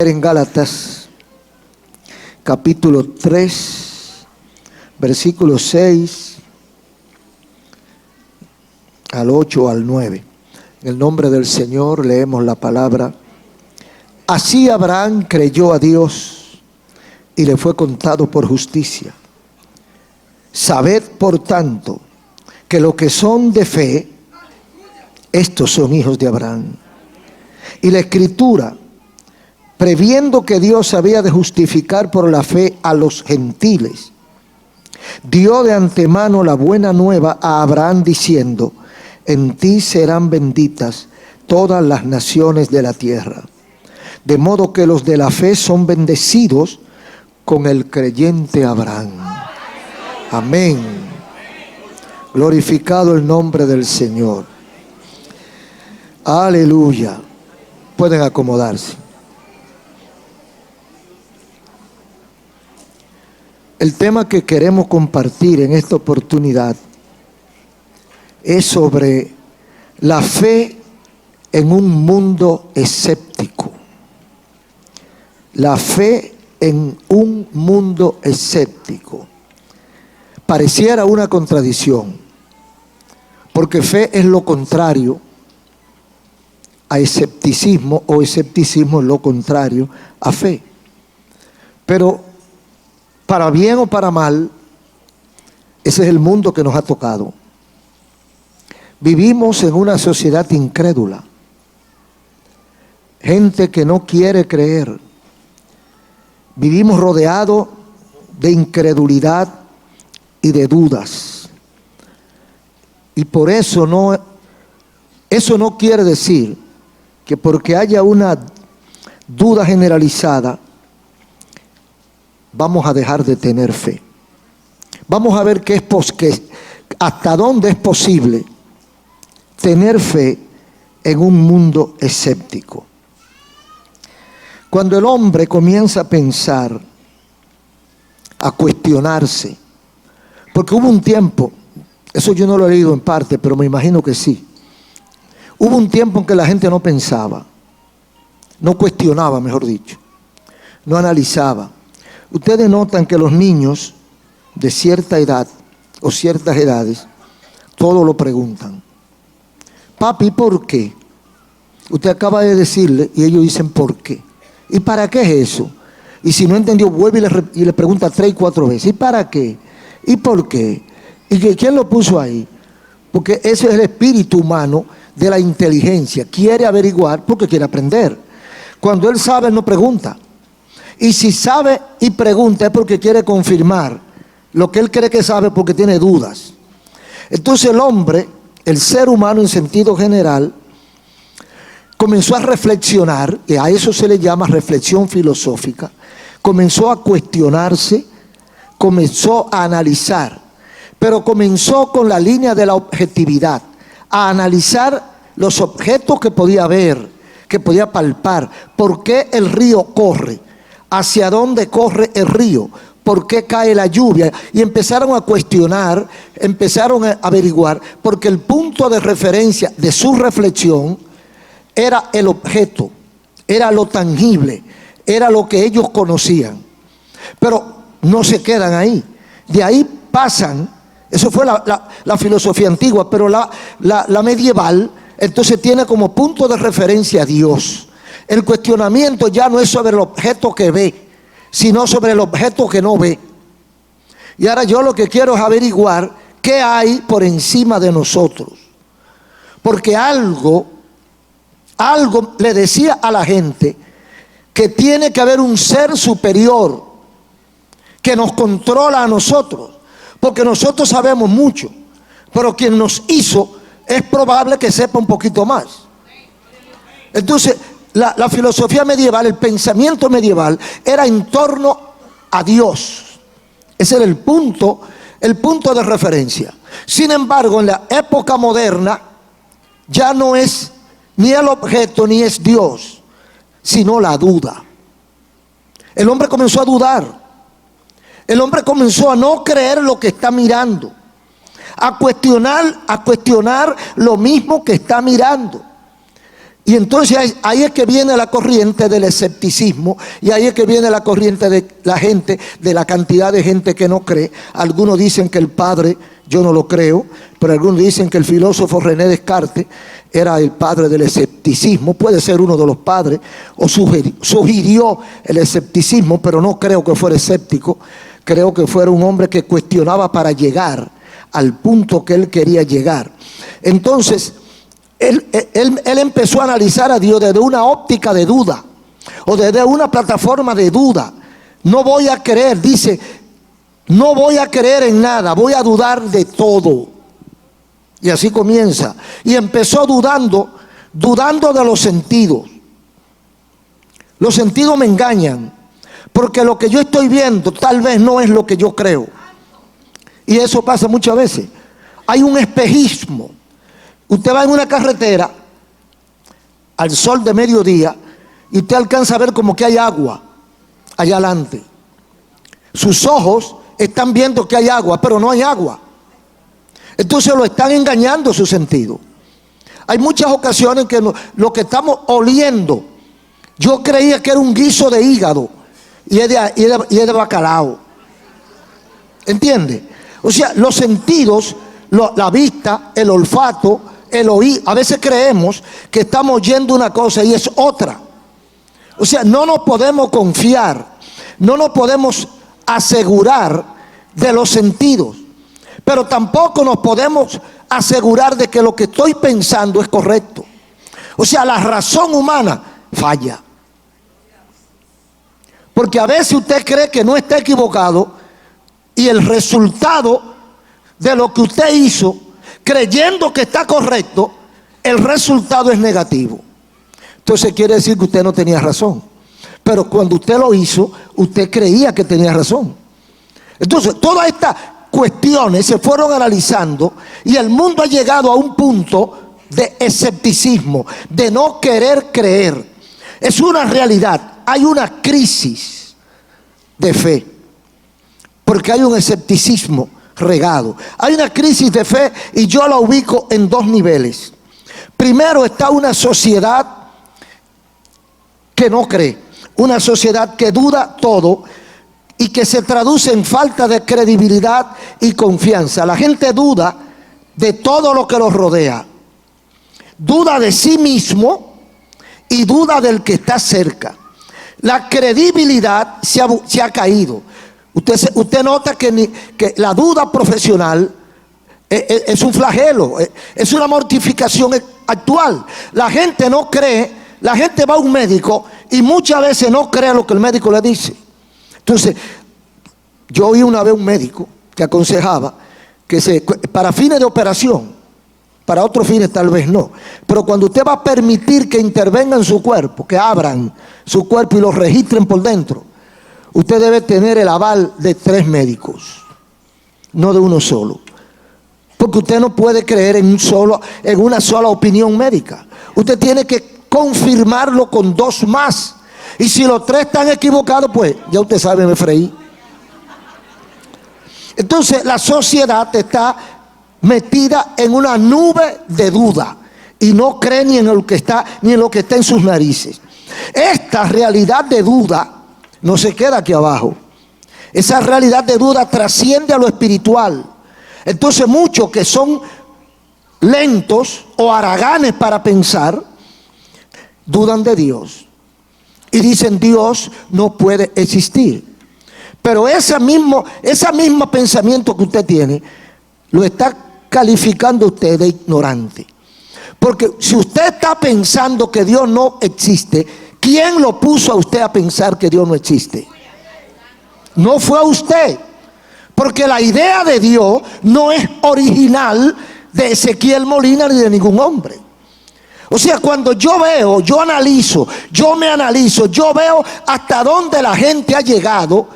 En Gálatas capítulo 3 versículos 6 al 8 al 9. En el nombre del Señor leemos la palabra. Así Abraham creyó a Dios y le fue contado por justicia. Sabed por tanto que los que son de fe, estos son hijos de Abraham. Y la Escritura, previendo que Dios había de justificar por la fe a los gentiles, dio de antemano la buena nueva a Abraham diciendo: en ti serán benditas todas las naciones de la tierra. De modo que los de la fe son bendecidos con el creyente Abraham. Amén. Glorificado el nombre del Señor. Aleluya. Pueden acomodarse. El tema que queremos compartir en esta oportunidad es sobre la fe en un mundo escéptico. La fe en un mundo escéptico. Pareciera una contradicción, porque fe es lo contrario a escepticismo, o escepticismo es lo contrario a fe. Pero para bien o para mal, ese es el mundo que nos ha tocado. Vivimos en una sociedad incrédula. Gente que no quiere creer. Vivimos rodeados de incredulidad y de dudas. Y por eso no quiere decir que porque haya una duda generalizada, vamos a dejar de tener fe. Vamos a ver hasta dónde es posible tener fe en un mundo escéptico. Cuando el hombre comienza a pensar, a cuestionarse, porque hubo un tiempo, eso yo no lo he leído en parte, pero me imagino que sí. Hubo un tiempo en que la gente no pensaba, no cuestionaba, mejor dicho, no analizaba. Ustedes notan que los niños de cierta edad o ciertas edades, todo lo preguntan. Papi, ¿por qué? Usted acaba de decirle y ellos dicen ¿por qué? ¿Y para qué es eso? Y si no entendió, vuelve y le pregunta 3 y 4 veces. ¿Y para qué? ¿Y por qué? ¿Y quién lo puso ahí? Porque ese es el espíritu humano de la inteligencia. Quiere averiguar porque quiere aprender. Cuando él sabe, él no pregunta. Y si sabe y pregunta es porque quiere confirmar lo que él cree que sabe, porque tiene dudas. Entonces el hombre, el ser humano en sentido general, comenzó a reflexionar, y a eso se le llama reflexión filosófica. Comenzó a cuestionarse, comenzó a analizar, pero comenzó con la línea de la objetividad, a analizar los objetos que podía ver, que podía palpar. ¿Por qué el río corre? ¿Hacia dónde corre el río? ¿Por qué cae la lluvia? Y empezaron a cuestionar, empezaron a averiguar, porque el punto de referencia de su reflexión era el objeto, era lo tangible, era lo que ellos conocían. Pero no se quedan ahí. De ahí pasan, eso fue la filosofía antigua, pero la medieval, entonces tiene como punto de referencia a Dios. El cuestionamiento ya no es sobre el objeto que ve, sino sobre el objeto que no ve. Y ahora yo lo que quiero es averiguar qué hay por encima de nosotros. Porque algo le decía a la gente que tiene que haber un ser superior que nos controla a nosotros. Porque nosotros sabemos mucho, pero quien nos hizo es probable que sepa un poquito más. Entonces, la filosofía medieval, el pensamiento medieval era en torno a Dios. Ese era el punto de referencia. Sin embargo, en la época moderna ya no es ni el objeto ni es Dios, sino la duda. El hombre comenzó a dudar. El hombre comenzó a no creer lo que está mirando, a cuestionar lo mismo que está mirando. Y entonces ahí es que viene la corriente del escepticismo, y ahí es que viene la corriente de la gente, de la cantidad de gente que no cree. Algunos dicen que el padre, yo no lo creo, pero algunos dicen que el filósofo René Descartes era el padre del escepticismo. Puede ser uno de los padres, o sugirió el escepticismo, pero no creo que fuera escéptico. Creo que fuera un hombre que cuestionaba para llegar al punto que él quería llegar. Entonces, él empezó a analizar a Dios desde una óptica de duda, o desde una plataforma de duda. No voy a creer, dice, no voy a creer en nada, voy a dudar de todo. Y así comienza. Y empezó dudando de los sentidos. Los sentidos me engañan, porque lo que yo estoy viendo tal vez no es lo que yo creo. Y eso pasa muchas veces. Hay un espejismo. Usted va en una carretera al sol de mediodía y usted alcanza a ver como que hay agua allá adelante. Sus ojos están viendo que hay agua, pero no hay agua. Entonces lo están engañando su sentido. Hay muchas ocasiones que lo que estamos oliendo, yo creía que era un guiso de hígado y es de bacalao. ¿Entiende? O sea, los sentidos, la vista, el olfato, el oír, a veces creemos que estamos oyendo una cosa y es otra. O sea, no nos podemos confiar, no nos podemos asegurar de los sentidos, pero tampoco nos podemos asegurar de que lo que estoy pensando es correcto. O sea, la razón humana falla, porque a veces usted cree que no está equivocado y el resultado de lo que usted hizo, creyendo que está correcto, el resultado es negativo. Entonces quiere decir que usted no tenía razón, pero cuando usted lo hizo, usted creía que tenía razón. Entonces todas estas cuestiones se fueron analizando y el mundo ha llegado a un punto de escepticismo, de no querer creer. Es una realidad, hay una crisis de fe, porque hay un escepticismo regado. Hay una crisis de fe y yo la ubico en dos niveles. Primero está una sociedad que no cree, una sociedad que duda todo y que se traduce en falta de credibilidad y confianza. La gente duda de todo lo que los rodea, duda de sí mismo y duda del que está cerca. La credibilidad se ha caído. Usted nota que la duda profesional es un flagelo, es una mortificación actual. La gente no cree, la gente va a un médico y muchas veces no cree lo que el médico le dice. Entonces, yo oí una vez un médico que aconsejaba que para fines de operación, para otros fines tal vez no, pero cuando usted va a permitir que intervengan su cuerpo, que abran su cuerpo y lo registren por dentro, usted debe tener el aval de 3 médicos, no de uno solo. Porque usted no puede creer en una sola opinión médica. Usted tiene que confirmarlo con 2 más. Y si los 3 están equivocados, pues ya usted sabe, me freí. Entonces la sociedad está metida en una nube de duda y no cree ni en lo que está en sus narices. Esta realidad de duda no se queda aquí abajo. Esa realidad de duda trasciende a lo espiritual. Entonces muchos que son lentos o haraganes para pensar, dudan de Dios. Y dicen Dios no puede existir. Pero ese mismo pensamiento que usted tiene, lo está calificando usted de ignorante. Porque si usted está pensando que Dios no existe, ¿quién lo puso a usted a pensar que Dios no existe? No fue a usted. Porque la idea de Dios no es original de Ezequiel Molina ni de ningún hombre. O sea, cuando yo veo, yo analizo, yo me analizo, yo veo hasta dónde la gente ha llegado,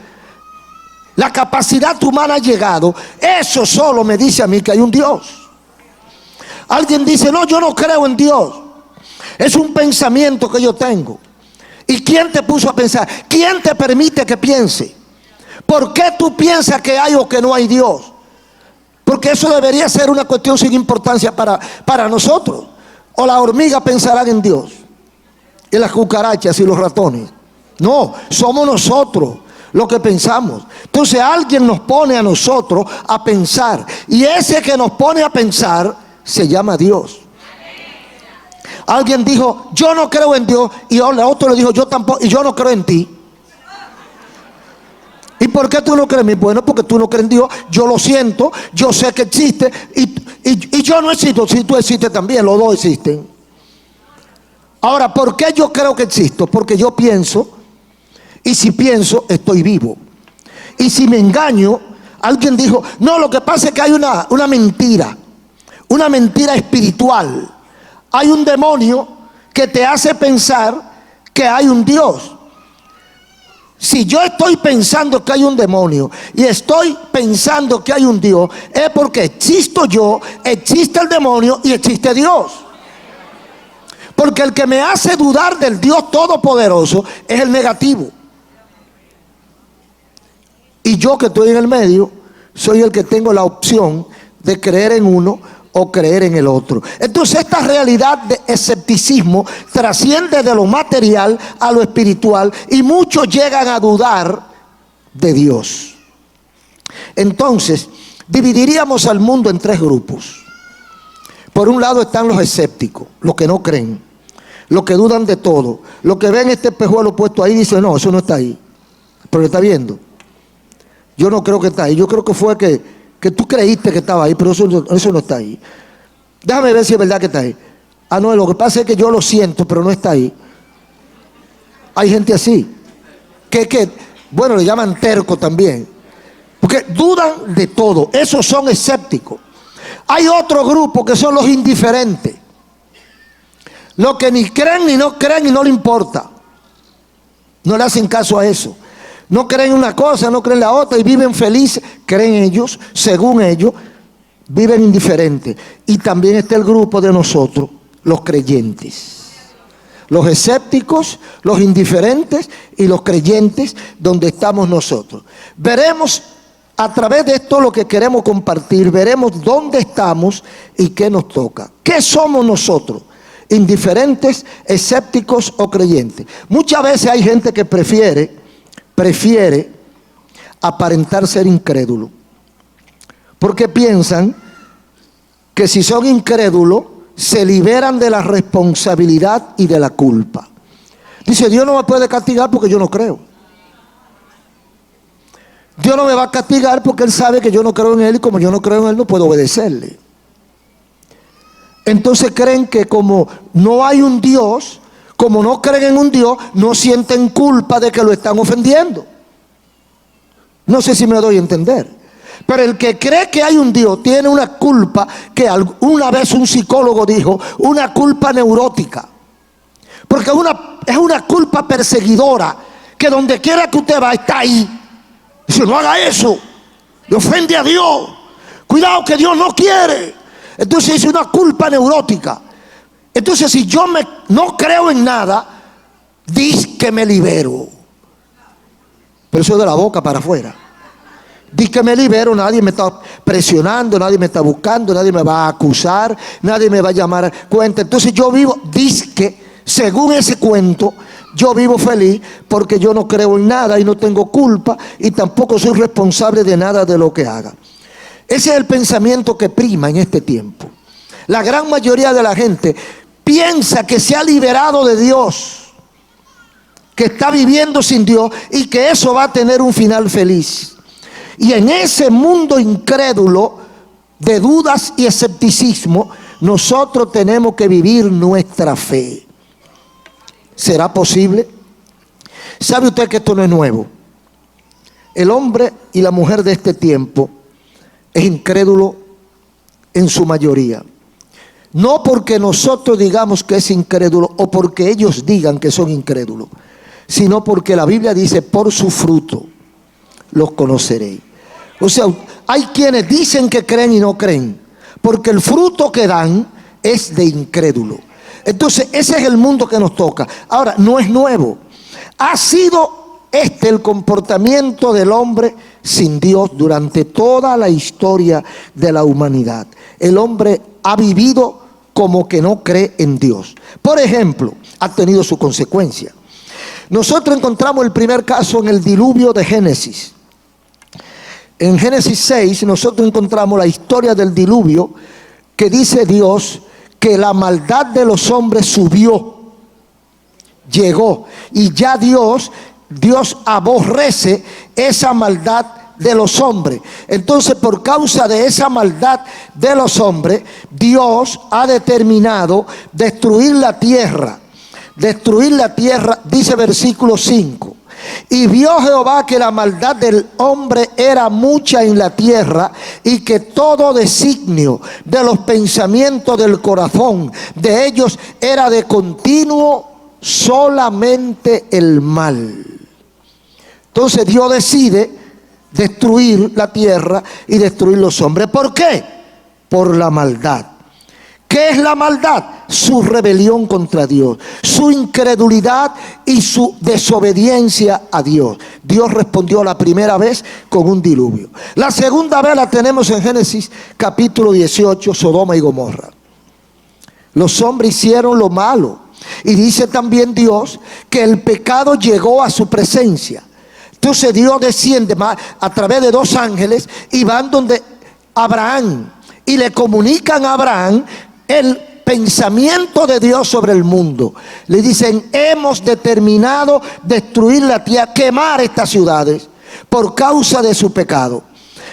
la capacidad humana ha llegado, eso solo me dice a mí que hay un Dios. Alguien dice, no, yo no creo en Dios. Es un pensamiento que yo tengo. ¿Y quién te puso a pensar? ¿Quién te permite que piense? ¿Por qué tú piensas que hay o que no hay Dios? Porque eso debería ser una cuestión sin importancia para nosotros. O la hormiga pensarán en Dios. y las cucarachas y los ratones. No, somos nosotros lo que pensamos. Entonces alguien nos pone a nosotros a pensar, y ese que nos pone a pensar se llama Dios. Alguien dijo, yo no creo en Dios, y otro le dijo, yo tampoco, y yo no creo en ti. ¿Y por qué tú no crees en mí? Bueno, porque tú no crees en Dios. Yo lo siento, yo sé que existe, y yo no existo. Si tú existes también, los dos existen. Ahora, ¿por qué yo creo que existo? Porque yo pienso, y si pienso, estoy vivo. Y si me engaño, alguien dijo, no, lo que pasa es que hay una mentira espiritual. Hay un demonio que te hace pensar que hay un Dios. Si yo estoy pensando que hay un demonio y estoy pensando que hay un Dios, es porque existo yo, existe el demonio y existe Dios. Porque el que me hace dudar del Dios Todopoderoso es el negativo. Y yo, que estoy en el medio, soy el que tengo la opción de creer en uno o creer en el otro. Entonces esta realidad de escepticismo trasciende de lo material a lo espiritual, y muchos llegan a dudar de Dios. Entonces dividiríamos al mundo en tres grupos. Por un lado están los escépticos, los que no creen, los que dudan de todo, los que ven este espejuelo puesto ahí y dicen, no, eso no está ahí, pero está viendo. Yo no creo que está ahí. Yo creo que fue que tú creíste que estaba ahí, pero eso no está ahí. Déjame ver si es verdad que está ahí. Ah, no, lo que pasa es que yo lo siento, pero no está ahí. Hay gente así. Bueno, le llaman terco también. Porque dudan de todo. Esos son escépticos. Hay otro grupo que son los indiferentes. Los que ni creen ni no creen y no le importa. No le hacen caso a eso. No creen una cosa, no creen la otra y viven felices. Creen ellos, según ellos, viven indiferentes. Y también está el grupo de nosotros, los creyentes. Los escépticos, los indiferentes y los creyentes, donde estamos nosotros. Veremos a través de esto lo que queremos compartir. Veremos dónde estamos y qué nos toca. ¿Qué somos nosotros? ¿Indiferentes, escépticos o creyentes? Muchas veces hay gente que prefiere aparentar ser incrédulo, porque piensan que si son incrédulos se liberan de la responsabilidad y de la culpa. Dice, Dios no me puede castigar porque yo no creo. Dios no me va a castigar porque Él sabe que yo no creo en Él, y como yo no creo en Él no puedo obedecerle. Entonces creen que como no hay un Dios, como no creen en un Dios, no sienten culpa de que lo están ofendiendo. No sé si me doy a entender. Pero el que cree que hay un Dios tiene una culpa que una vez un psicólogo dijo, una culpa neurótica. Porque es una culpa perseguidora, que donde quiera que usted va, está ahí. Dice, no haga eso, le ofende a Dios. Cuidado que Dios no quiere. Entonces es una culpa neurótica. Entonces si yo no creo en nada, dice que me libero. Pero eso es de la boca para afuera. Dice que me libero, nadie me está presionando, nadie me está buscando, nadie me va a acusar, nadie me va a llamar a cuenta. Entonces yo vivo, dice que según ese cuento, yo vivo feliz porque yo no creo en nada y no tengo culpa y tampoco soy responsable de nada de lo que haga. Ese es el pensamiento que prima en este tiempo. La gran mayoría de la gente piensa que se ha liberado de Dios, que está viviendo sin Dios y que eso va a tener un final feliz. Y en ese mundo incrédulo de dudas y escepticismo, nosotros tenemos que vivir nuestra fe. ¿Será posible? ¿Sabe usted que esto no es nuevo? El hombre y la mujer de este tiempo es incrédulo en su mayoría. No porque nosotros digamos que es incrédulo o porque ellos digan que son incrédulos, sino porque la Biblia dice, por su fruto los conoceréis. O sea, hay quienes dicen que creen y no creen, porque el fruto que dan es de incrédulo. Entonces ese es el mundo que nos toca. Ahora, no es nuevo. Ha sido el comportamiento del hombre sin Dios durante toda la historia de la humanidad. El hombre ha vivido como que no cree en Dios. Por ejemplo, ha tenido su consecuencia. Nosotros encontramos el primer caso en el diluvio de Génesis. En Génesis 6 nosotros encontramos la historia del diluvio, que dice Dios que la maldad de los hombres subió, llegó, y ya Dios aborrece esa maldad de los hombres. Entonces, por causa de esa maldad de los hombres, Dios ha determinado destruir la tierra. Destruir la tierra, dice versículo 5. Y vio Jehová que la maldad del hombre era mucha en la tierra, y que todo designio de los pensamientos del corazón de ellos era de continuo solamente el mal. Entonces Dios decide destruir la tierra y destruir los hombres. ¿Por qué? Por la maldad. ¿Qué es la maldad? Su rebelión contra Dios, su incredulidad y su desobediencia a Dios. Dios respondió la primera vez con un diluvio. La segunda vez la tenemos en Génesis capítulo 18, Sodoma y Gomorra. Los hombres hicieron lo malo, y dice también Dios que el pecado llegó a su presencia. Entonces Dios desciende a través de 2 ángeles y van donde Abraham y le comunican a Abraham el pensamiento de Dios sobre el mundo. Le dicen: hemos determinado destruir la tierra, quemar estas ciudades por causa de su pecado.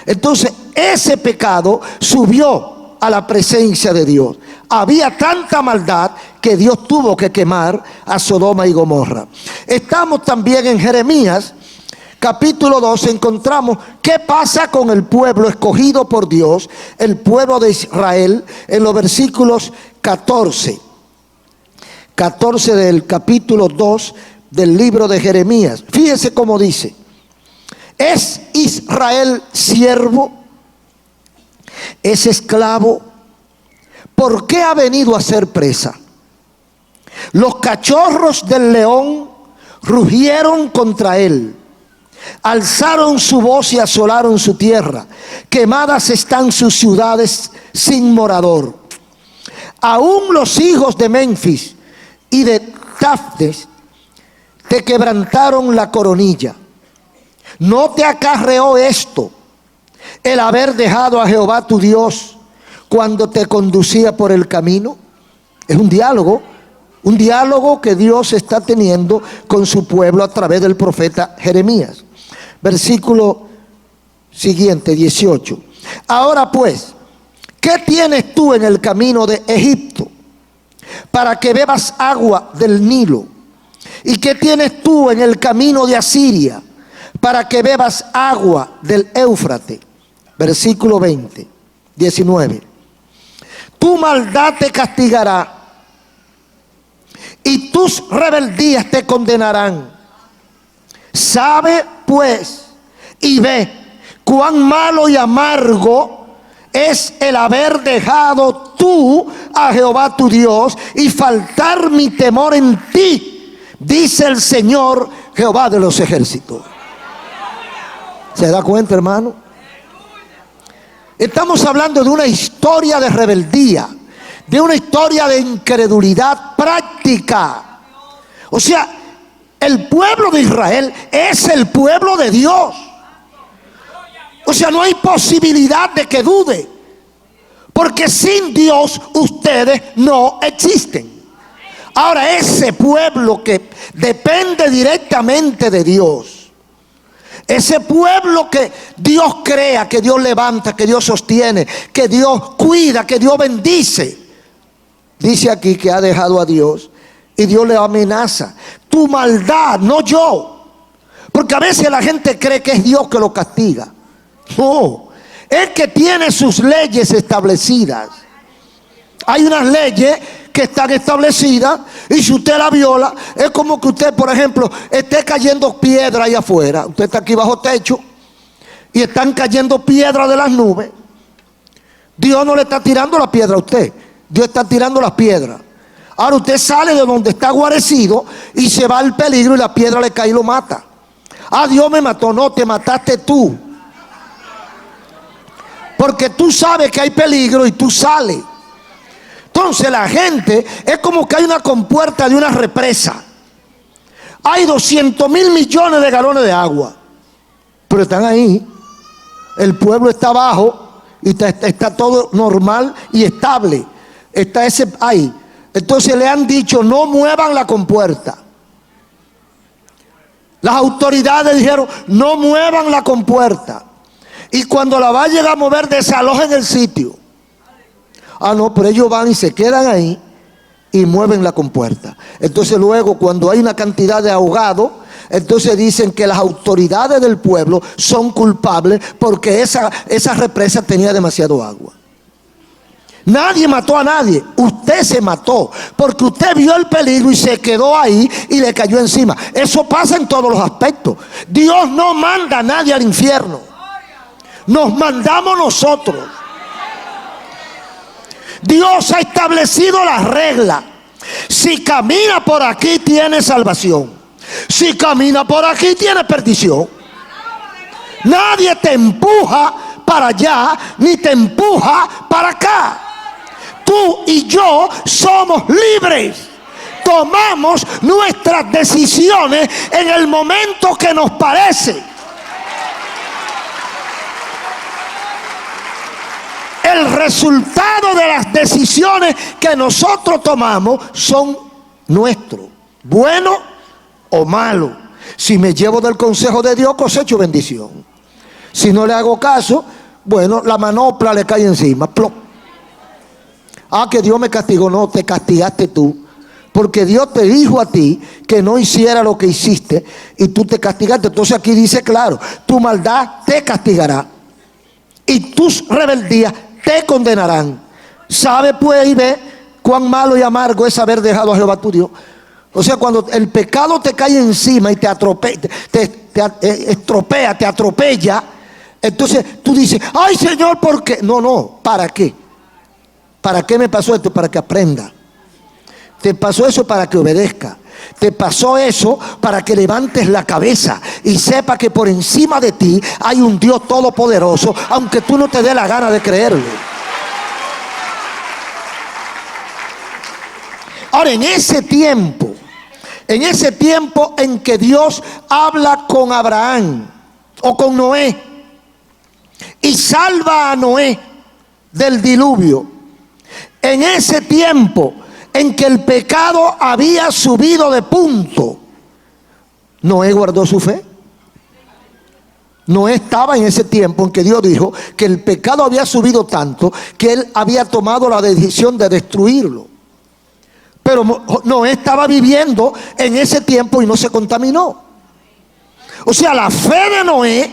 Entonces ese pecado subió a la presencia de Dios. Había tanta maldad que Dios tuvo que quemar a Sodoma y Gomorra. Estamos también en Jeremías capítulo 2, encontramos qué pasa con el pueblo escogido por Dios, el pueblo de Israel, en los versículos 14 del capítulo 2 del libro de Jeremías. Fíjese cómo dice: ¿es Israel siervo? ¿Es esclavo? ¿Por qué ha venido a ser presa? Los cachorros del león rugieron contra él. Alzaron su voz y asolaron su tierra. Quemadas están sus ciudades sin morador. Aún los hijos de Menfis y de Tafnes te quebrantaron la coronilla. ¿No te acarreó esto el haber dejado a Jehová tu Dios cuando te conducía por el camino? Es un diálogo que Dios está teniendo con su pueblo a través del profeta Jeremías. Versículo siguiente, 18. Ahora pues, ¿qué tienes tú en el camino de Egipto para que bebas agua del Nilo? ¿Y qué tienes tú en el camino de Asiria para que bebas agua del Éufrates? Versículo 19. Tu maldad te castigará y tus rebeldías te condenarán. Sabe pues y ve cuán malo y amargo es el haber dejado tú a Jehová tu Dios y faltar mi temor en ti, dice el Señor Jehová de los ejércitos. ¿Se da cuenta, hermano? Estamos hablando de una historia de rebeldía, de una historia de incredulidad práctica. O sea, el pueblo de Israel es el pueblo de Dios. O sea, no hay posibilidad de que dude, porque sin Dios ustedes no existen. Ahora, ese pueblo que depende directamente de Dios, ese pueblo que Dios crea, que Dios levanta, que Dios sostiene, que Dios cuida, que Dios bendice, dice aquí que ha dejado a Dios y Dios le amenaza. Tu maldad, no yo. Porque a veces la gente cree que es Dios que lo castiga. No, es que tiene sus leyes establecidas. Hay unas leyes que están establecidas, y si usted la viola, es como que usted, por ejemplo, esté cayendo piedra allá afuera. Usted está aquí bajo techo y están cayendo piedras de las nubes. Dios no le está tirando la piedra a usted, Dios está tirando las piedras. Ahora usted sale de donde está guarecido y se va al peligro y la piedra le cae y lo mata. Ah, Dios me mató. No, te mataste tú. Porque tú sabes que hay peligro y tú sales. Entonces la gente es como que hay una compuerta de una represa. Hay 200,000 millones de galones de agua, pero están ahí. El pueblo está abajo y está todo normal y estable. Está ese ahí. Entonces le han dicho: no muevan la compuerta. Las autoridades dijeron: no muevan la compuerta. Y cuando la vayan a mover, desalojen el sitio. Ah, no, pero ellos van y se quedan ahí y mueven la compuerta. Entonces luego, cuando hay una cantidad de ahogados, entonces dicen que las autoridades del pueblo son culpables porque esa represa tenía demasiado agua. Nadie mató a nadie. Usted se mató porque usted vio el peligro y se quedó ahí y le cayó encima. Eso pasa en todos los aspectos. Dios no manda a nadie al infierno. Nos mandamos nosotros. Dios ha establecido las reglas. Si camina por aquí, tiene salvación. Si camina por aquí, tiene perdición. Nadie te empuja para allá ni te empuja para acá. Tú y yo somos libres. Tomamos nuestras decisiones en el momento que nos parece. El resultado de las decisiones que nosotros tomamos son nuestros, bueno o malo. Si me llevo del consejo de Dios, cosecho bendición. Si no le hago caso, bueno, la manopla le cae encima. ¡Plop! Ah, que Dios me castigó. No, te castigaste tú. Porque Dios te dijo a ti que no hiciera lo que hiciste y tú te castigaste. Entonces aquí dice claro: tu maldad te castigará y tus rebeldías te condenarán. Sabe pues y ve cuán malo y amargo es haber dejado a Jehová tu Dios. O sea, cuando el pecado te cae encima y te estropea, te atropella, entonces tú dices: ay, Señor, ¿por qué? No, ¿para qué? ¿Para qué me pasó esto? Para que aprenda. Te pasó eso para que obedezca. Te pasó eso para que levantes la cabeza y sepa que por encima de ti hay un Dios todopoderoso, aunque tú no te dé la gana de creerlo. Ahora, en ese tiempo en que Dios habla con Abraham o con Noé y salva a Noé del diluvio, en ese tiempo en que el pecado había subido de punto, Noé guardó su fe. Noé estaba en ese tiempo en que Dios dijo que el pecado había subido tanto que él había tomado la decisión de destruirlo. Pero Noé estaba viviendo en ese tiempo y no se contaminó. O sea, la fe de Noé,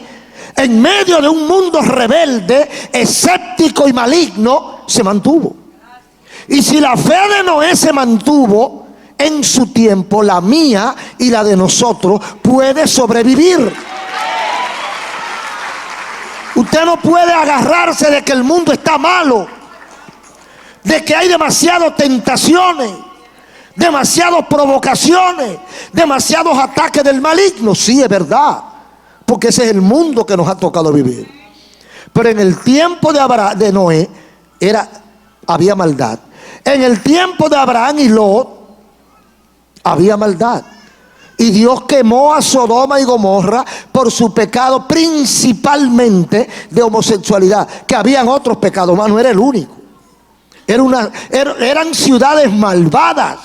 en medio de un mundo rebelde, escéptico y maligno, se mantuvo. Y si la fe de Noé se mantuvo en su tiempo, la mía y la de nosotros puede sobrevivir. Usted no puede agarrarse de que el mundo está malo, de que hay demasiadas tentaciones, demasiadas provocaciones, demasiados ataques del maligno. Sí, es verdad, porque ese es el mundo que nos ha tocado vivir. Pero en el tiempo de Noé había maldad. En el tiempo de Abraham y Lot había maldad. Y Dios quemó a Sodoma y Gomorra por su pecado, principalmente de homosexualidad. Que habían otros pecados más, no era el único. Eran ciudades malvadas,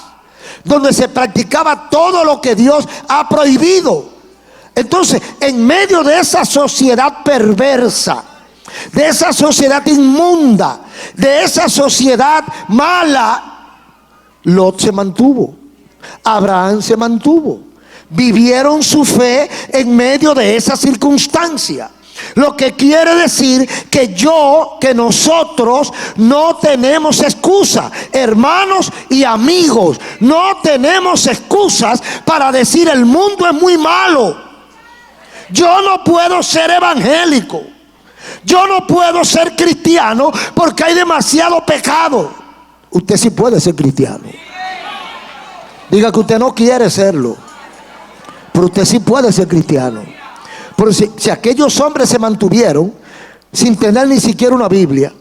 donde se practicaba todo lo que Dios ha prohibido. Entonces, en medio de esa sociedad perversa, de esa sociedad inmunda, de esa sociedad mala, Lot se mantuvo, Abraham se mantuvo. Vivieron su fe en medio de esa circunstancia. Lo que quiere decir que nosotros no tenemos excusa, hermanos y amigos, no tenemos excusas para decir el mundo es muy malo. Yo no puedo ser evangélico. Yo no puedo ser cristiano porque hay demasiado pecado. Usted sí puede ser cristiano. Diga que usted no quiere serlo, pero usted sí puede ser cristiano. Pero si aquellos hombres se mantuvieron sin tener ni siquiera una Biblia,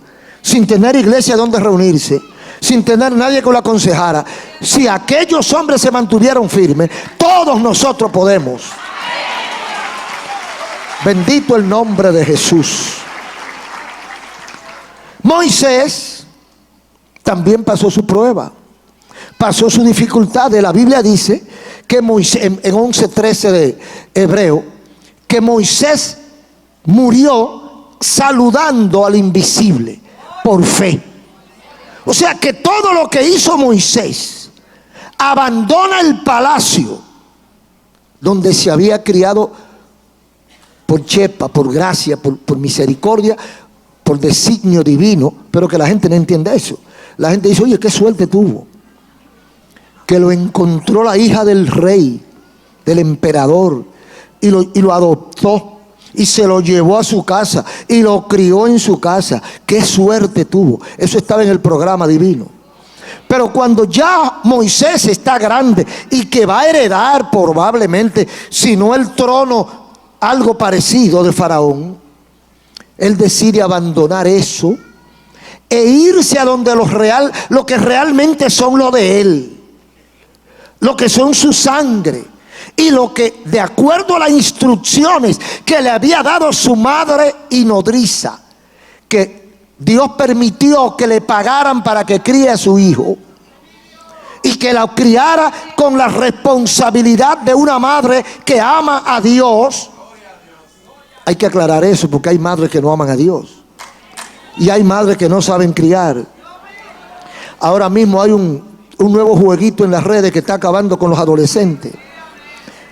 sin tener iglesia donde reunirse, sin tener nadie que lo aconsejara. Si aquellos hombres se mantuvieron firmes, todos nosotros podemos. Bendito el nombre de Jesús. Moisés también pasó su prueba, pasó su dificultad. La Biblia dice que Moisés, en 11:13 de Hebreo, que Moisés murió saludando al invisible por fe. O sea que todo lo que hizo Moisés, abandona el palacio donde se había criado por chepa, por gracia, por misericordia, por designio divino, pero que la gente no entiende eso. La gente dice, oye, qué suerte tuvo, que lo encontró la hija del rey, del emperador, y lo adoptó, y se lo llevó a su casa, y lo crió en su casa. Qué suerte tuvo. Eso estaba en el programa divino. Pero cuando ya Moisés está grande y que va a heredar probablemente, si no el trono, algo parecido de Faraón, él decide abandonar eso e irse a donde lo que realmente son lo de él, lo que son su sangre, y lo que de acuerdo a las instrucciones que le había dado su madre y nodriza, que Dios permitió que le pagaran para que críe a su hijo y que la criara con la responsabilidad de una madre que ama a Dios. Hay que aclarar eso, porque hay madres que no aman a Dios y hay madres que no saben criar. Ahora mismo hay un nuevo jueguito en las redes que está acabando con los adolescentes,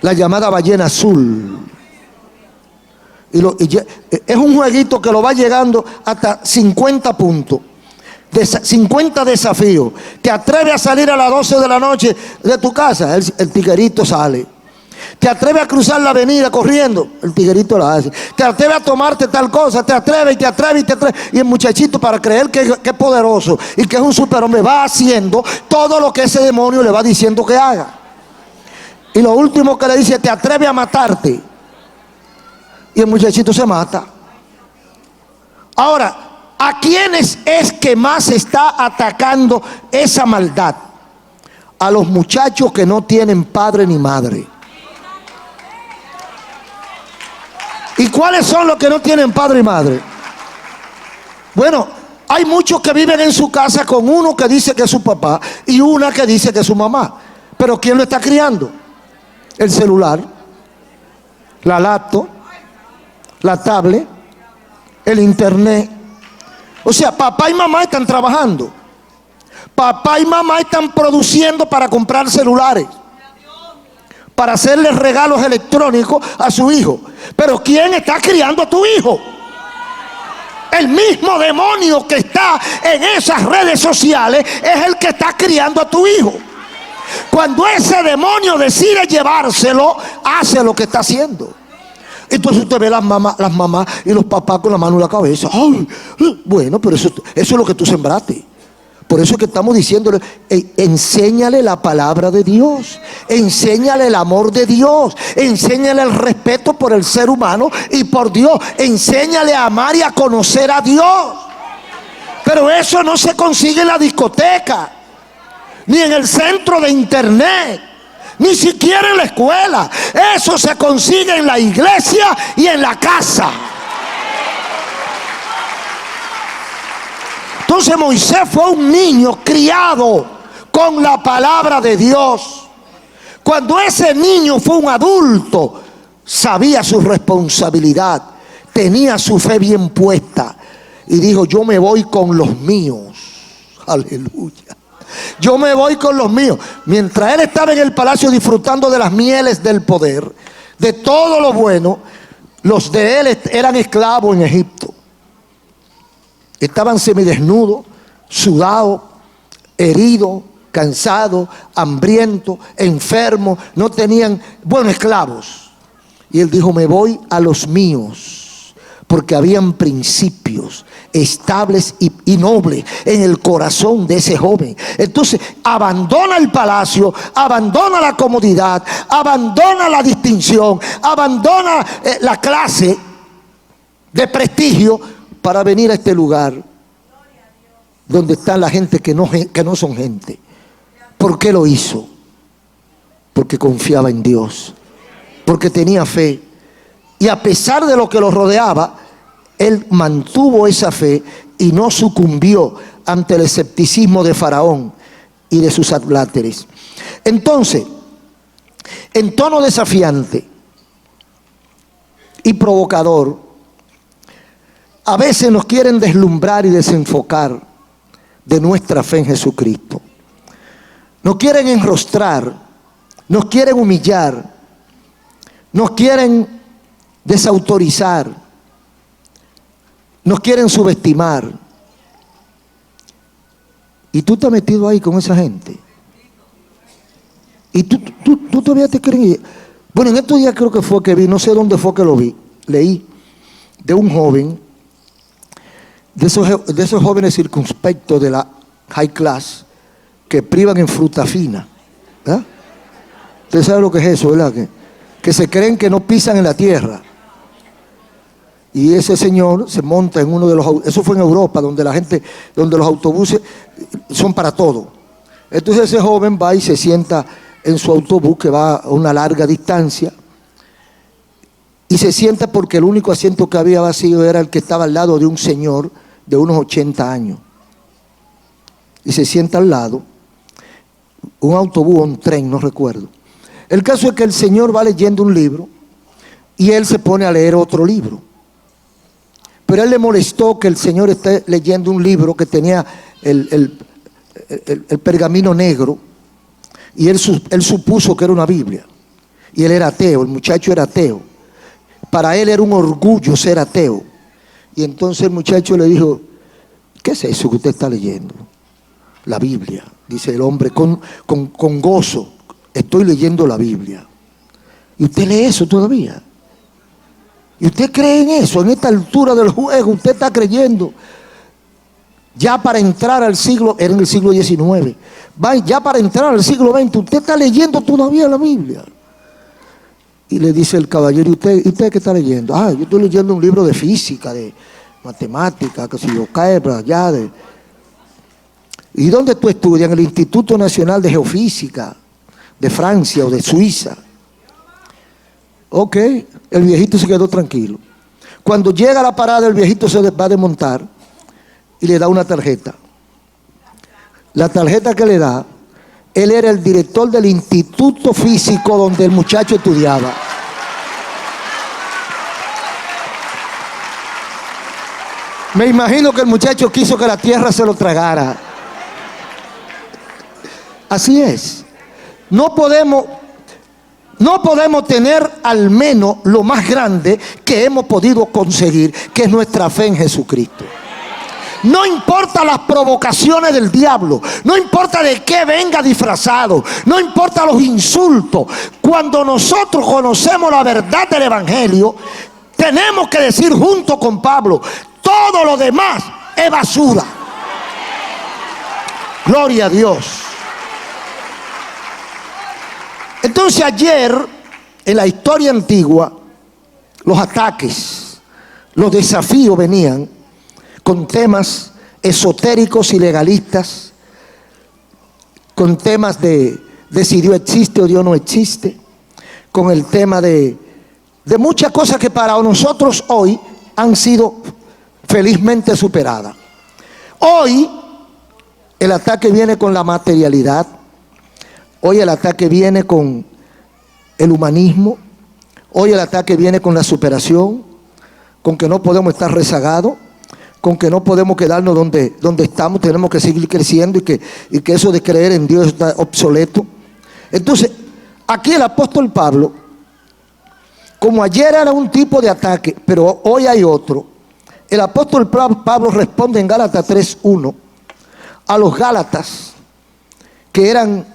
la llamada ballena azul. Es un jueguito que lo va llegando hasta 50 puntos, 50 desafíos. Te atreves a salir a las 12 de la noche de tu casa, el tiguerito sale. Te atreves a cruzar la avenida corriendo, el tiguerito la hace. Te atreves a tomarte tal cosa, te atreves. Y el muchachito, para creer que es poderoso y que es un superhombre, va haciendo todo lo que ese demonio le va diciendo que haga. Y lo último que le dice, te atreves a matarte. Y el muchachito se mata. Ahora, ¿a quiénes es que más está atacando esa maldad? A los muchachos que no tienen padre ni madre. ¿Y cuáles son los que no tienen padre y madre? Bueno, hay muchos que viven en su casa con uno que dice que es su papá y una que dice que es su mamá. Pero ¿quién lo está criando? El celular, la laptop, la tablet, el internet. O sea, papá y mamá están trabajando. Papá y mamá están produciendo para comprar celulares, para hacerle regalos electrónicos a su hijo. Pero ¿quién está criando a tu hijo? El mismo demonio que está en esas redes sociales es el que está criando a tu hijo. Cuando ese demonio decide llevárselo, hace lo que está haciendo. Entonces usted ve las mamás y los papás con la mano en la cabeza. Ay, bueno, pero eso es lo que tú sembraste. Por eso es que estamos diciéndole, enséñale la palabra de Dios, enséñale el amor de Dios, enséñale el respeto por el ser humano y por Dios, enséñale a amar y a conocer a Dios. Pero eso no se consigue en la discoteca, ni en el centro de internet, ni siquiera en la escuela. Eso se consigue en la iglesia y en la casa. Entonces Moisés fue un niño criado con la palabra de Dios. Cuando ese niño fue un adulto, sabía su responsabilidad, tenía su fe bien puesta y dijo, yo me voy con los míos. Aleluya. Yo me voy con los míos. Mientras él estaba en el palacio disfrutando de las mieles del poder, de todo lo bueno, los de él eran esclavos en Egipto. Estaban semidesnudos, sudados, heridos, cansados, hambrientos, enfermos, no tenían, esclavos. Y él dijo, me voy a los míos, porque habían principios estables y nobles en el corazón de ese joven. Entonces abandona el palacio, abandona la comodidad, abandona la distinción, abandona la clase de prestigio para venir a este lugar donde está la gente que no son gente. ¿Por qué lo hizo? Porque confiaba en Dios, porque tenía fe. Y a pesar de lo que lo rodeaba, él mantuvo esa fe y no sucumbió ante el escepticismo de Faraón y de sus adláteres. Entonces, en tono desafiante y provocador, a veces nos quieren deslumbrar y desenfocar de nuestra fe en Jesucristo. Nos quieren enrostrar, nos quieren humillar, nos quieren desautorizar, nos quieren subestimar. Y tú te has metido ahí con esa gente. Y tú todavía te crees. Bueno, en estos días creo que fue que vi, no sé dónde fue que lo vi, leí de un joven, de esos jóvenes circunspectos de la high class, que privan en fruta fina. ¿Verdad? Usted sabe lo que es eso, ¿verdad? Que se creen que no pisan en la tierra. Y ese señor se monta en uno de los... Eso fue en Europa, donde la gente, donde los autobuses son para todo. Entonces ese joven va y se sienta en su autobús que va a una larga distancia. Y se sienta porque el único asiento que había vacío era el que estaba al lado de un señor de unos 80 años. Y se sienta al lado, un autobús o un tren, no recuerdo. El caso es que el señor va leyendo un libro y él se pone a leer otro libro. Pero a él le molestó que el señor esté leyendo un libro que tenía el pergamino negro, y él supuso que era una Biblia. Y él era ateo, el muchacho era ateo. Para él era un orgullo ser ateo. Y entonces el muchacho le dijo: ¿qué es eso que usted está leyendo? La Biblia. Dice el hombre con gozo: estoy leyendo la Biblia. ¿Y usted lee eso todavía? ¿Y usted cree en eso? En esta altura del juego usted está creyendo. Ya para entrar al siglo, era en el siglo XIX, ya para entrar al siglo XX, usted está leyendo todavía la Biblia. Y le dice el caballero: ¿y usted qué está leyendo? Ah, yo estoy leyendo un libro de física, de matemática, que si yo caebra, ya de... ¿Y dónde tú estudias? En el Instituto Nacional de Geofísica de Francia o de Suiza. Ok, el viejito se quedó tranquilo. Cuando llega a la parada, el viejito se va a desmontar y le da una tarjeta. La tarjeta que le da, él era el director del instituto físico donde el muchacho estudiaba. Me imagino que el muchacho quiso que la tierra se lo tragara. Así es. No podemos tener al menos lo más grande que hemos podido conseguir, que es nuestra fe en Jesucristo. No importa las provocaciones del diablo, no importa de qué venga disfrazado, no importa los insultos. Cuando nosotros conocemos la verdad del Evangelio, tenemos que decir junto con Pablo: todo lo demás es basura. Gloria a Dios. Entonces ayer, en la historia antigua, los ataques, los desafíos venían con temas esotéricos y legalistas, con temas de si Dios existe o Dios no existe, con el tema de muchas cosas que para nosotros hoy han sido felizmente superadas. Hoy el ataque viene con la materialidad. Hoy el ataque viene con el humanismo. Hoy el ataque viene con la superación, con que no podemos estar rezagados, con que no podemos quedarnos donde estamos, tenemos que seguir creciendo y que eso de creer en Dios está obsoleto. Entonces, aquí el apóstol Pablo, como ayer era un tipo de ataque, pero hoy hay otro, el apóstol Pablo responde en Gálatas 3:1 a los gálatas, que eran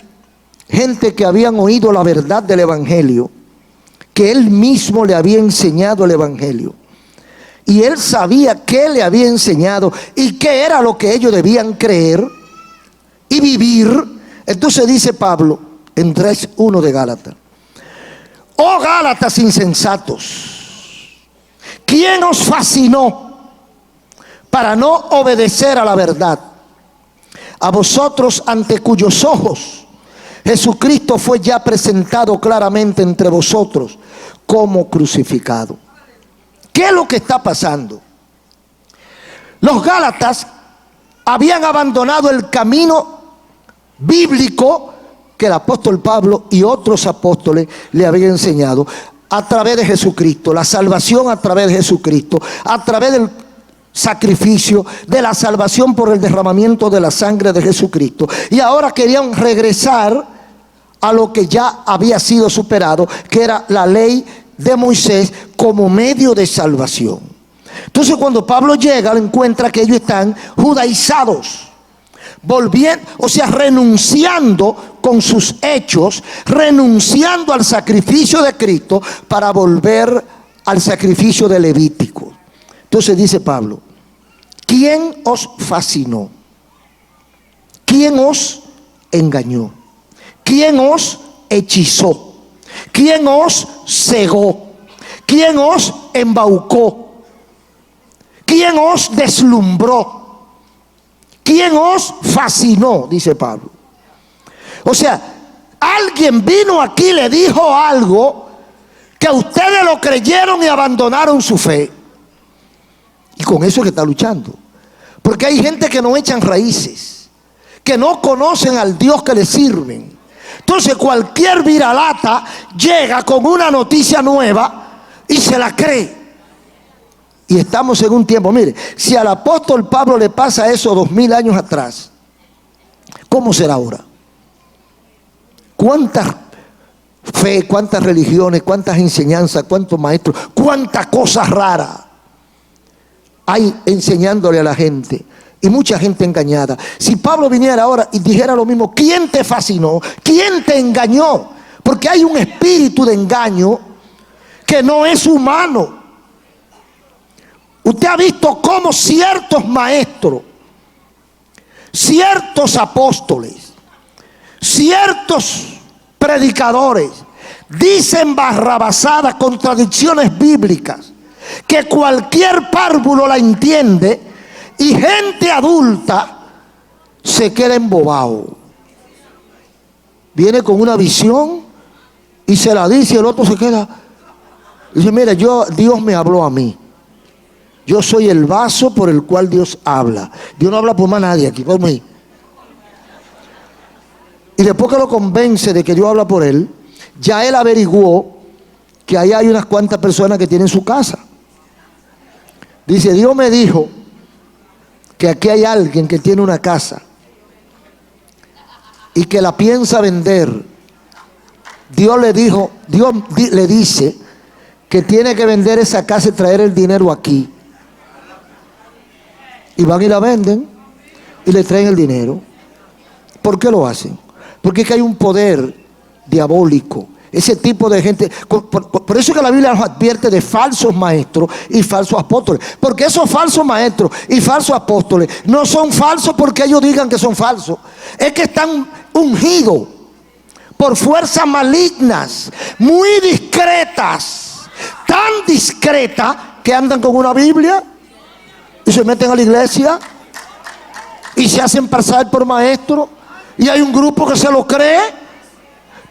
gente que habían oído la verdad del Evangelio, que él mismo le había enseñado el Evangelio. Y él sabía qué le había enseñado y qué era lo que ellos debían creer y vivir. Entonces dice Pablo en 3:1 de Gálatas: oh Gálatas insensatos, ¿quién os fascinó para no obedecer a la verdad? a vosotros ante cuyos ojos Jesucristo fue ya presentado claramente entre vosotros como crucificado. ¿Qué es lo que está pasando? Los Gálatas habían abandonado el camino bíblico que el apóstol Pablo y otros apóstoles le habían enseñado a través de Jesucristo, la salvación a través de Jesucristo, a través del sacrificio de la salvación por el derramamiento de la sangre de Jesucristo. Y ahora querían regresar a lo que ya había sido superado, que era la ley de Moisés como medio de salvación. Entonces cuando Pablo llega, encuentra que ellos están judaizados, volviendo, o sea, renunciando con sus hechos, renunciando al sacrificio de Cristo para volver al sacrificio de Levítico. Entonces dice Pablo: ¿quién os fascinó? ¿Quién os engañó? ¿Quién os hechizó? ¿Quién os cegó? ¿Quién os embaucó? ¿Quién os deslumbró? ¿Quién os fascinó? Dice Pablo. O sea, alguien vino aquí y le dijo algo que ustedes lo creyeron y abandonaron su fe. Y con eso es que está luchando. Porque hay gente que no echan raíces, que no conocen al Dios que le sirven. Entonces cualquier viralata llega con una noticia nueva y se la cree. Y estamos en un tiempo, mire, si al apóstol Pablo le pasa eso 2000 años atrás, ¿cómo será ahora? ¿Cuántas fe, cuántas religiones, cuántas enseñanzas, cuántos maestros, cuántas cosas raras hay enseñándole a la gente? Y mucha gente engañada. Si Pablo viniera ahora y dijera lo mismo, ¿quién te fascinó? ¿Quién te engañó? Porque hay un espíritu de engaño que no es humano. Usted ha visto cómo ciertos maestros, ciertos apóstoles, ciertos predicadores dicen barrabasadas, contradicciones bíblicas, que cualquier párvulo la entiende, y gente adulta se queda embobado. Viene con una visión y se la dice, y el otro se queda. Dice: mira, Dios me habló a mí. Yo soy el vaso por el cual Dios habla. Dios no habla por más nadie aquí, por mí. Y después que lo convence de que Dios habla por él, ya él averiguó que ahí hay unas cuantas personas que tienen su casa. Dice: Dios me dijo que aquí hay alguien que tiene una casa y que la piensa vender. Dios le dice que tiene que vender esa casa y traer el dinero aquí. Y van y la venden y le traen el dinero. ¿Por qué lo hacen? Porque es que hay un poder diabólico. Ese tipo de gente, por eso es que la Biblia nos advierte de falsos maestros y falsos apóstoles. Porque esos falsos maestros y falsos apóstoles no son falsos porque ellos digan que son falsos. Es que están ungidos por fuerzas malignas, muy discretas, tan discretas que andan con una Biblia y se meten a la iglesia y se hacen pasar por maestros, y hay un grupo que se lo cree,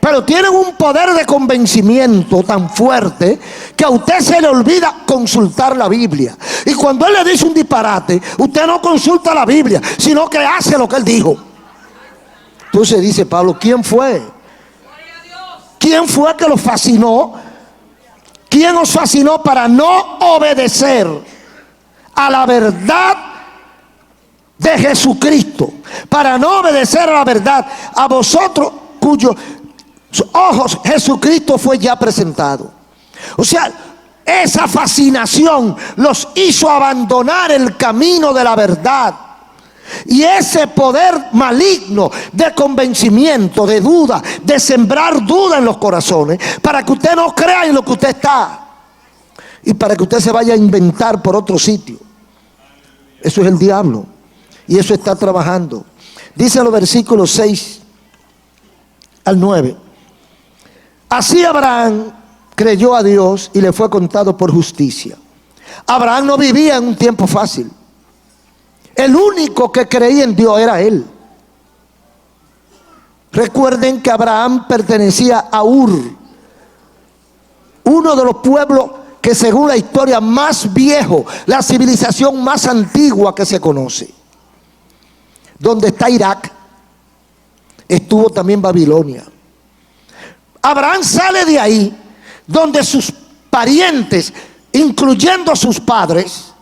pero tienen un poder de convencimiento tan fuerte que a usted se le olvida consultar la Biblia. Y cuando él le dice un disparate, usted no consulta la Biblia, sino que hace lo que él dijo. Entonces dice Pablo: ¿quién fue? ¿Quién fue que los fascinó? ¿Quién os fascinó para no obedecer a la verdad de Jesucristo? Para no obedecer a la verdad, a vosotros cuyos ojos Jesucristo fue ya presentado. O sea, esa fascinación los hizo abandonar el camino de la verdad. Y ese poder maligno de convencimiento, de duda, de sembrar duda en los corazones, para que usted no crea en lo que usted está y para que usted se vaya a inventar por otro sitio. Eso es el diablo, y eso está trabajando. Dice en los versículos 6 al 9: así Abraham creyó a Dios y le fue contado por justicia. Abraham no vivía en un tiempo fácil. El único que creía en Dios era él. Recuerden que Abraham pertenecía a Ur, uno de los pueblos que según la historia más viejo, la civilización más antigua que se conoce. Donde está Irak, estuvo también Babilonia. Abraham sale de ahí, donde sus parientes, incluyendo a sus padres,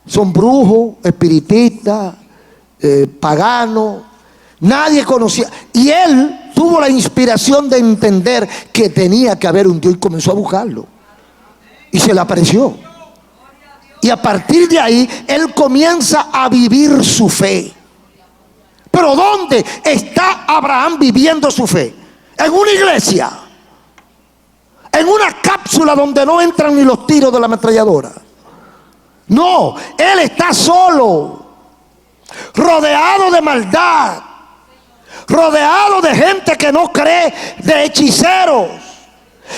son brujos, espiritistas, paganos. Nadie conocía. Y él tuvo la inspiración de entender que tenía que haber un Dios y comenzó a buscarlo. Y se le apareció. Y a partir de ahí, él comienza a vivir su fe. Pero ¿dónde está Abraham viviendo su fe? En una iglesia. En una cápsula donde no entran ni los tiros de la ametralladora. No, él está solo, rodeado de maldad, rodeado de gente que no cree, de hechiceros.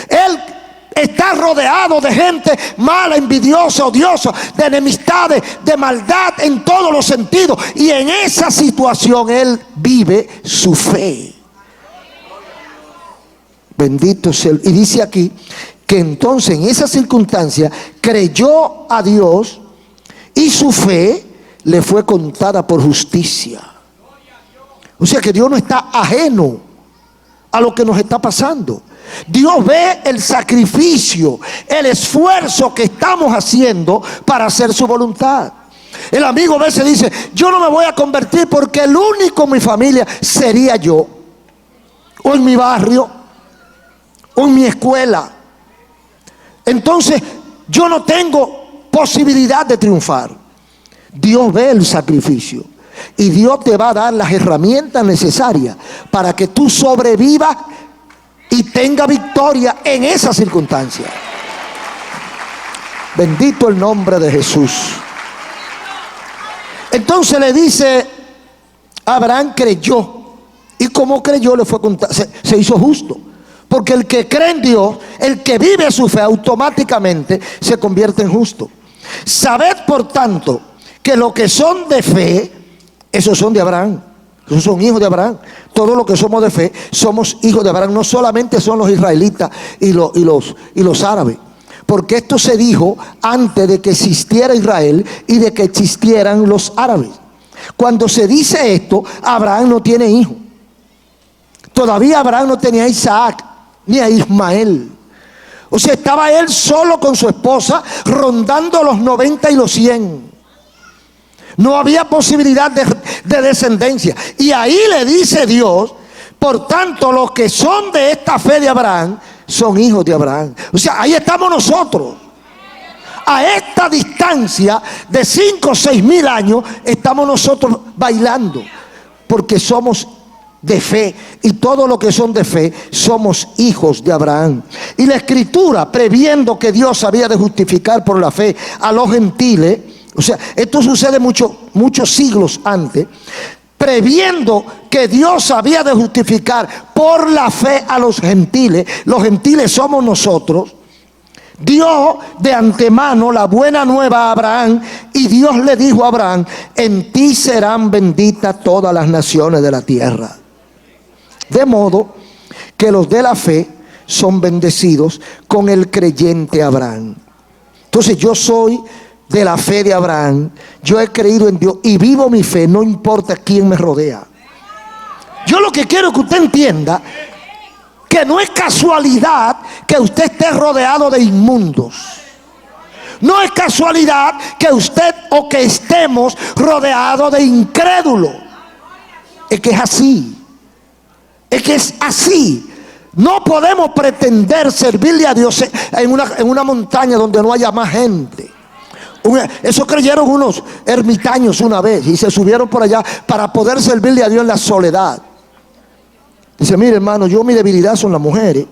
Él está rodeado de gente mala, envidiosa, odiosa, de enemistades, de maldad en todos los sentidos. Y en esa situación él vive su fe. Bendito sea. Y dice aquí que entonces en esa circunstancia creyó a Dios y su fe le fue contada por justicia. O sea que Dios no está ajeno a lo que nos está pasando. Dios ve el sacrificio, el esfuerzo que estamos haciendo para hacer su voluntad. El amigo a veces dice: yo no me voy a convertir porque el único en mi familia sería yo, o en mi barrio, o en mi escuela. Entonces yo no tengo posibilidad de triunfar. Dios ve el sacrificio y Dios te va a dar las herramientas necesarias para que tú sobrevivas y tengas victoria en esa circunstancia. Bendito el nombre de Jesús. Entonces le dice: Abraham creyó, y como creyó le fue contado, se hizo justo. Porque el que cree en Dios, el que vive su fe, automáticamente se convierte en justo. Sabed por tanto que los que son de fe, esos son de Abraham, esos son hijos de Abraham. Todos los que somos de fe somos hijos de Abraham. No solamente son los israelitas y los árabes, porque esto se dijo antes de que existiera Israel y de que existieran los árabes. Cuando se dice esto, Abraham no tiene hijo. Todavía Abraham no tenía a Isaac ni a Ismael. O sea, estaba él solo con su esposa, rondando los 90 y los 100. No había posibilidad de descendencia. Y ahí le dice Dios: por tanto, los que son de esta fe de Abraham son hijos de Abraham. O sea, ahí estamos nosotros. A esta distancia de 5 o 6 mil años estamos nosotros bailando, porque somos de fe, y todos los que son de fe somos hijos de Abraham. Y la Escritura, previendo que Dios había de justificar por la fe a los gentiles, o sea, esto sucede muchos siglos antes, previendo que Dios había de justificar por la fe a los gentiles somos nosotros, dio de antemano la buena nueva a Abraham, y Dios le dijo a Abraham: en ti serán benditas todas las naciones de la tierra. De modo que los de la fe son bendecidos con el creyente Abraham. Entonces yo soy de la fe de Abraham. Yo he creído en Dios y vivo mi fe, no importa quién me rodea. Yo lo que quiero es que usted entienda que no es casualidad que usted esté rodeado de inmundos. No es casualidad que usted o que estemos rodeados de incrédulos. Es que es así. Es que es así. No podemos pretender servirle a Dios en una montaña donde no haya más gente. Eso creyeron unos ermitaños una vez y se subieron por allá para poder servirle a Dios en la soledad. Dice: mire, hermano, mi debilidad son las mujeres,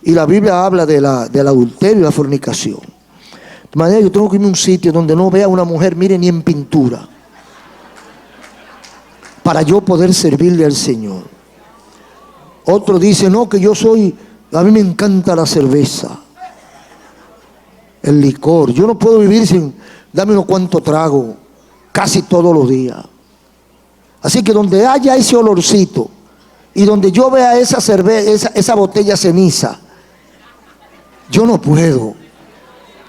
y la Biblia habla del adulterio y la fornicación. De manera que yo tengo que irme a un sitio donde no vea a una mujer, mire, ni en pintura, para yo poder servirle al Señor. Otro dice: no, que a mí me encanta la cerveza, el licor. Yo no puedo vivir sin darme unos cuantos tragos casi todos los días. Así que donde haya ese olorcito y donde yo vea esa cerveza, esa botella ceniza, yo no puedo.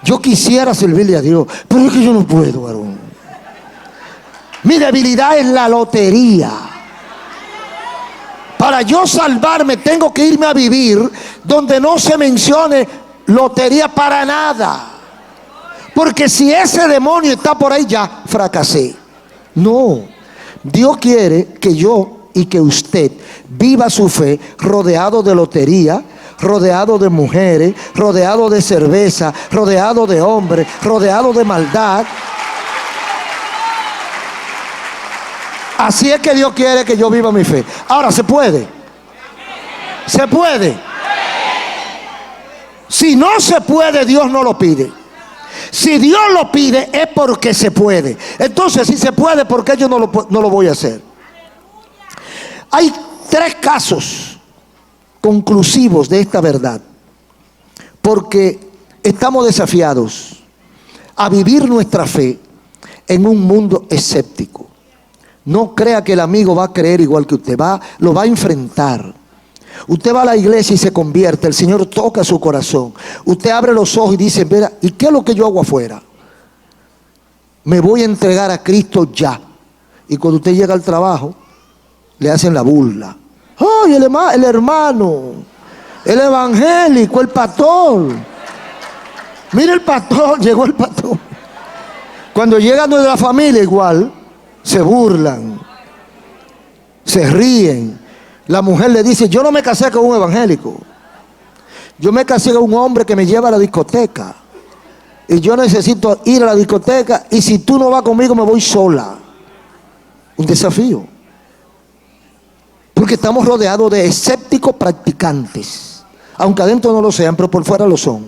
Yo quisiera servirle a Dios, pero es que yo no puedo, varón. Mi debilidad es la lotería. Para yo salvarme tengo que irme a vivir donde no se mencione lotería para nada. Porque si ese demonio está por ahí, ya fracasé. No, Dios quiere que yo y que usted viva su fe rodeado de lotería, rodeado de mujeres, rodeado de cerveza, rodeado de hombres, rodeado de maldad. Así es que Dios quiere que yo viva mi fe. Ahora, ¿se puede? ¿Se puede? Si no se puede, Dios no lo pide. Si Dios lo pide, es porque se puede. Entonces, si se puede, ¿por qué yo no lo voy a hacer? Hay 3 casos conclusivos de esta verdad, porque estamos desafiados a vivir nuestra fe en un mundo escéptico. No crea que el amigo va a creer igual que usted, lo va a enfrentar. Usted va a la iglesia y se convierte, el Señor toca su corazón. Usted abre los ojos y dice, mira, ¿y qué es lo que yo hago afuera? Me voy a entregar a Cristo ya. Y cuando usted llega al trabajo, le hacen la burla. ¡Ay, el hermano! El evangélico, el pastor. Mira el pastor, llegó el pastor. Cuando llegan de la familia igual, se burlan, se ríen. La mujer le dice, yo no me casé con un evangélico. Yo me casé con un hombre que me lleva a la discoteca. Y yo necesito ir a la discoteca. Y si tú no vas conmigo, me voy sola. Un desafío. Porque estamos rodeados de escépticos practicantes. Aunque adentro no lo sean, pero por fuera lo son.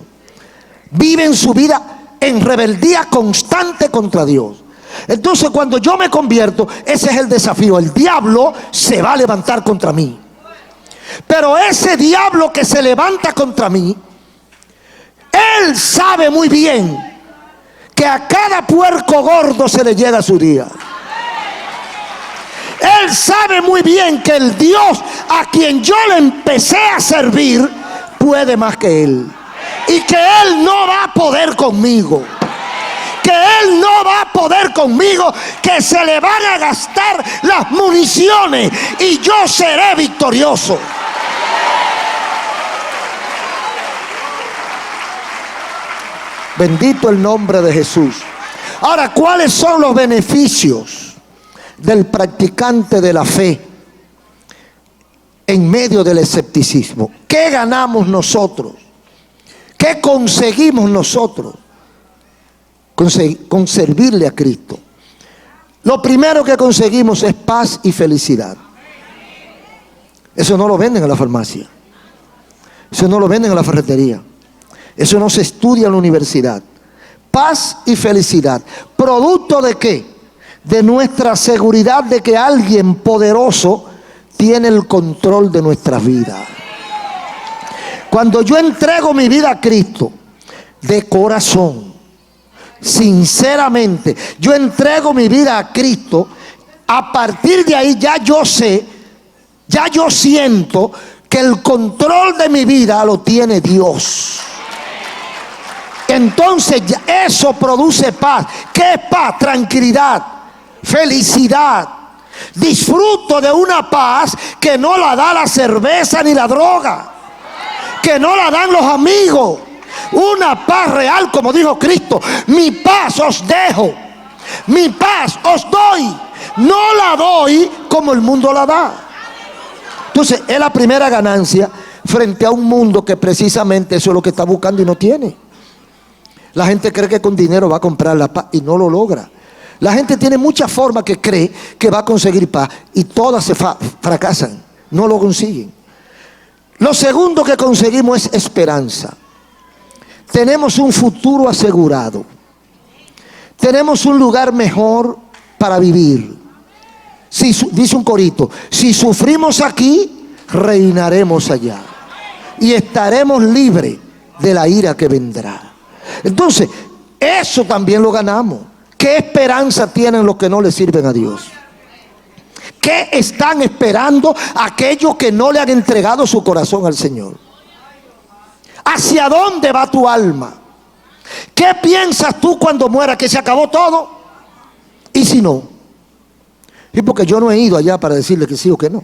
Viven su vida en rebeldía constante contra Dios. Entonces, cuando yo me convierto, ese es el desafío. El diablo se va a levantar contra mí. Pero ese diablo que se levanta contra mí, él sabe muy bien que a cada puerco gordo se le llega su día. Él sabe muy bien que el Dios a quien yo le empecé a servir puede más que él. Y que él no va a poder conmigo. Que él no va a poder conmigo, que se le van a gastar las municiones y yo seré victorioso. Bendito el nombre de Jesús. Ahora, ¿cuáles son los beneficios del practicante de la fe en medio del escepticismo? ¿Qué ganamos nosotros? ¿Qué conseguimos nosotros con servirle a Cristo? Lo primero que conseguimos es paz y felicidad. Eso no lo venden en la farmacia. Eso no lo venden en la ferretería. Eso no se estudia en la universidad. Paz y felicidad. ¿Producto de qué? De nuestra seguridad de que alguien poderoso tiene el control de nuestra vida. Cuando yo entrego mi vida a Cristo de corazón, sinceramente, yo entrego mi vida a Cristo, a partir de ahí ya yo sé, ya yo siento que el control de mi vida lo tiene Dios. Entonces eso produce paz. ¿Qué es paz? Tranquilidad, felicidad. Disfruto de una paz que no la da la cerveza ni la droga, que no la dan los amigos. Una paz real, como dijo Cristo: mi paz os dejo, mi paz os doy. No la doy como el mundo la da. Entonces es la primera ganancia frente a un mundo que precisamente eso es lo que está buscando y no tiene. La gente cree que con dinero va a comprar la paz y no lo logra. La gente tiene muchas formas que cree que va a conseguir paz y todas se fracasan, no lo consiguen. Lo segundo que conseguimos es esperanza. Tenemos un futuro asegurado. Tenemos un lugar mejor para vivir. Dice un corito: si sufrimos aquí, reinaremos allá. Y estaremos libres de la ira que vendrá. Entonces, eso también lo ganamos. ¿Qué esperanza tienen los que no le sirven a Dios? ¿Qué están esperando aquellos que no le han entregado su corazón al Señor? ¿Hacia dónde va tu alma? ¿Qué piensas tú cuando mueras? ¿Que se acabó todo? ¿Y si no? Y porque yo no he ido allá para decirle que sí o que no.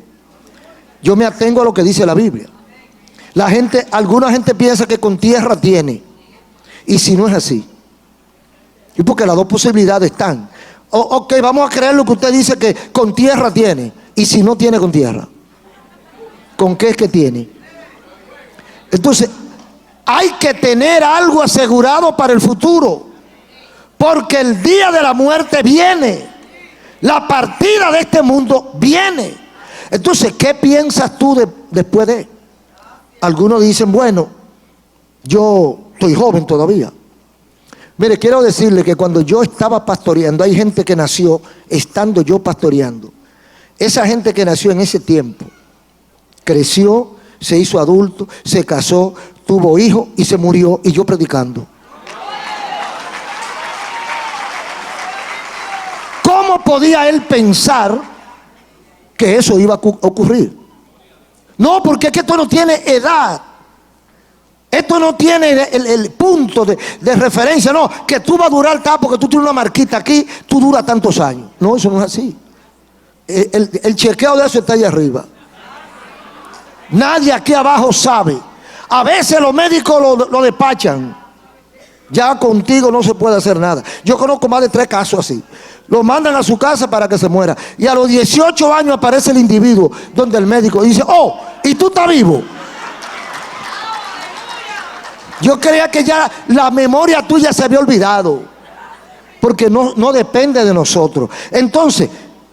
Yo me atengo a lo que dice la Biblia. Alguna gente piensa que con tierra tiene. Y si no es así. Y porque las dos posibilidades están. Ok, vamos a creer lo que usted dice que con tierra tiene. Y si no tiene con tierra, ¿con qué es que tiene? Entonces, hay que tener algo asegurado para el futuro. Porque el día de la muerte viene. La partida de este mundo viene. Entonces, ¿qué piensas tú después de? Algunos dicen, bueno, yo estoy joven todavía. Mire, quiero decirle que cuando yo estaba pastoreando, hay gente que nació estando yo pastoreando. Esa gente que nació en ese tiempo, creció, se hizo adulto, se casó, tuvo hijos y se murió, y yo predicando. ¿Cómo podía él pensar que eso iba a ocurrir? No, porque es que esto no tiene edad. Esto no tiene el punto de referencia. No, que tú vas a durar tanto porque tú tienes una marquita aquí, tú duras tantos años. No, eso no es así. El chequeo de eso está allá arriba. Nadie aquí abajo sabe. A veces los médicos lo despachan. Ya contigo no se puede hacer nada. Yo conozco más de 3 casos así. Lo mandan a su casa para que se muera. Y a los 18 años aparece el individuo donde el médico dice, oh, ¿y tú estás vivo? Yo creía que ya la memoria tuya se había olvidado. Porque no depende de nosotros. Entonces,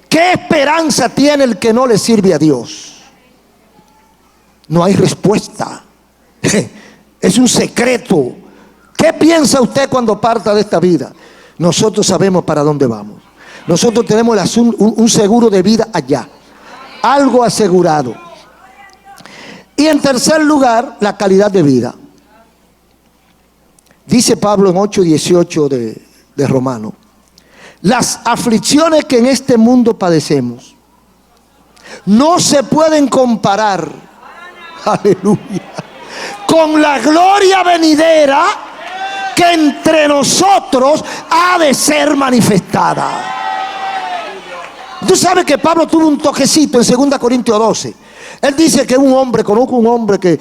¿qué esperanza tiene el que no le sirve a Dios? No hay respuesta. Es un secreto. ¿Qué piensa usted cuando parta de esta vida? Nosotros sabemos para dónde vamos. Nosotros tenemos un seguro de vida allá. Algo asegurado. Y en tercer lugar, la calidad de vida. Dice Pablo en 8:18 de Romano. Las aflicciones que en este mundo padecemos no se pueden comparar, aleluya, con la gloria venidera que entre nosotros ha de ser manifestada. Tú sabes que Pablo tuvo un toquecito en 2 Corintios 12. Él dice que conozco un hombre que,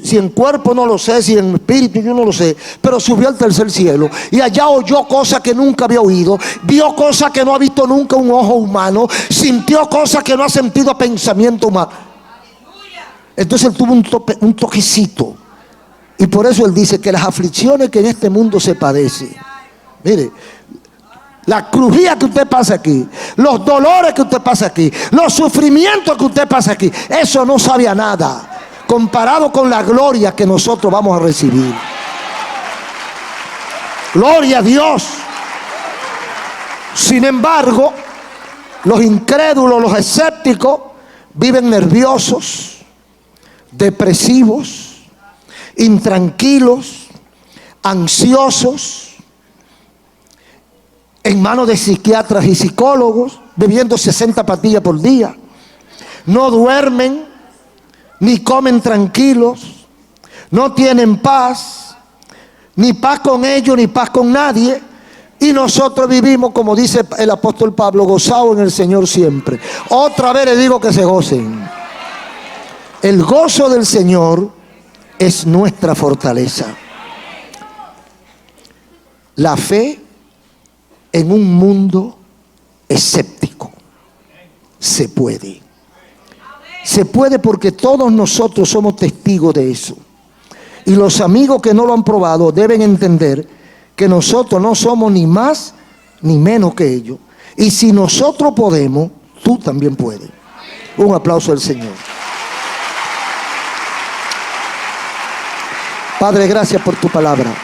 si en cuerpo no lo sé, si en espíritu yo no lo sé, pero subió al tercer cielo y allá oyó cosas que nunca había oído, vio cosas que no ha visto nunca un ojo humano, sintió cosas que no ha sentido pensamiento humano. Entonces él tuvo un toquecito. Y por eso él dice que las aflicciones que en este mundo se padecen, mire, la crujía que usted pasa aquí, los dolores que usted pasa aquí, los sufrimientos que usted pasa aquí, eso no sabe a nada comparado con la gloria que nosotros vamos a recibir. Gloria a Dios. Sin embargo, los incrédulos, los escépticos viven nerviosos, depresivos, intranquilos, ansiosos, en manos de psiquiatras y psicólogos, bebiendo 60 pastillas por día. No duermen, ni comen tranquilos, no tienen paz, ni paz con ellos, ni paz con nadie. Y nosotros vivimos, como dice el apóstol Pablo, gozados en el Señor siempre. Otra vez les digo que se gocen. El gozo del Señor es nuestra fortaleza. La fe en un mundo escéptico se puede. Se puede porque todos nosotros somos testigos de eso. Y los amigos que no lo han probado deben entender que nosotros no somos ni más ni menos que ellos. Y si nosotros podemos, tú también puedes. Un aplauso al Señor. Padre, gracias por tu palabra.